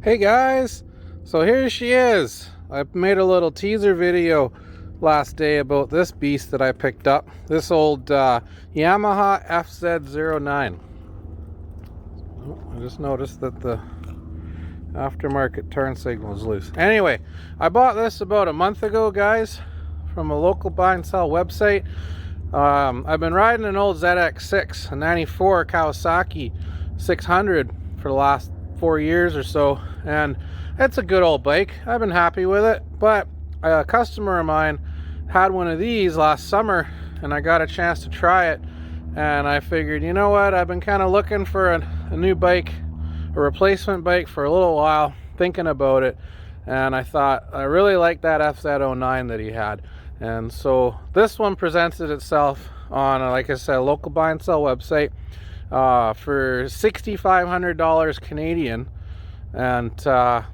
Hey guys, so here she is. I made a little teaser video last day about this beast that I picked up. This old Yamaha FZ09. I just noticed that the aftermarket turn signal is loose. Anyway, I bought this about a month ago, guys, from a local buy and sell website. I've been riding an old ZX6, a 94 Kawasaki 600 for the last 4 years or so, and it's a good old bike. I've been happy with it, but a customer of mine had one of these last summer and I got a chance to try it, and I figured, you know what, I've been kind of looking for a new bike, a replacement bike for a little while, thinking about it, and I thought I really liked that FZ09 that he had. And so this one presented itself on, like I said, a local buy and sell website for $6,500 Canadian. And I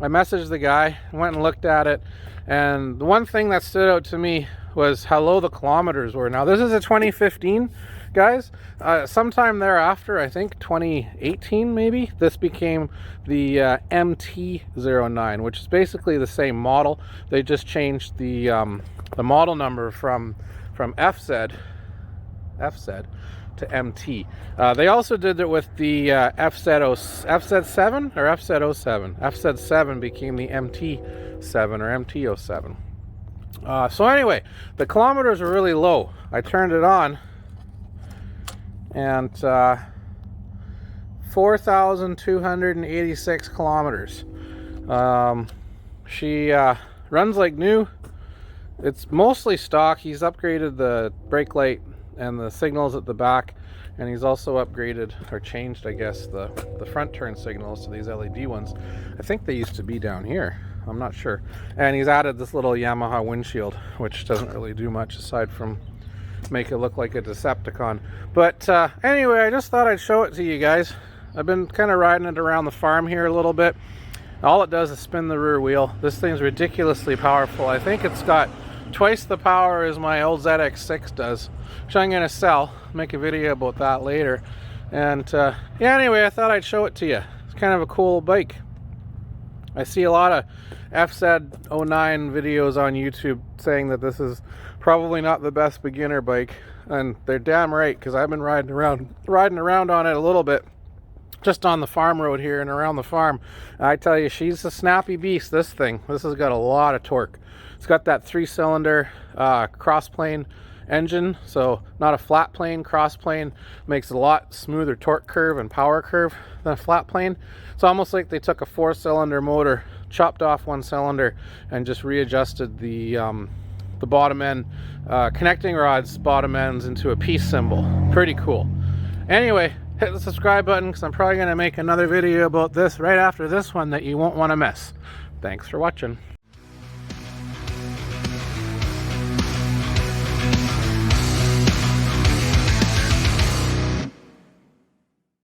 messaged the guy, went and looked at it, and the one thing that stood out to me was how low the kilometers were. Now this is a 2015, guys. Sometime thereafter, I think 2018 maybe, this became the MT09, which is basically the same model. They just changed the model number from FZ to MT. They also did it with the FZ7 or FZ07. FZ7 became the MT7 or MT07. So anyway, the kilometers are really low. I turned it on and 4,286 kilometers. She runs like new. It's mostly stock. He's upgraded the brake light and the signals at the back, and he's also upgraded or changed, I guess, the front turn signals to these LED ones. I think they used to be down here, I'm not sure. And he's added this little Yamaha windshield, which doesn't really do much aside from make it look like a Decepticon. But anyway, I just thought I'd show it to you guys. I've been kind of riding it around the farm here a little bit. All it does is spin the rear wheel. This thing's ridiculously powerful. I think it's got twice the power as my old ZX6 does, which I'm going to sell. Make a video about that later. And yeah, anyway, I thought I'd show it to you. It's kind of a cool bike. I see a lot of FZ09 videos on YouTube saying that this is probably not the best beginner bike, and they're damn right, because I've been riding around on it a little bit, just on the farm road here and around the farm. I tell you, she's a snappy beast, this thing. This has got a lot of torque. It's got that 3-cylinder cross-plane engine, so not a flat plane. Cross-plane makes a lot smoother torque curve and power curve than a flat plane. It's almost like they took a 4-cylinder motor, chopped off one cylinder, and just readjusted the bottom end, connecting rods bottom ends into a peace symbol. Pretty cool. Anyway, hit the subscribe button, because I'm probably going to make another video about this right after this one that you won't want to miss. Thanks for watching.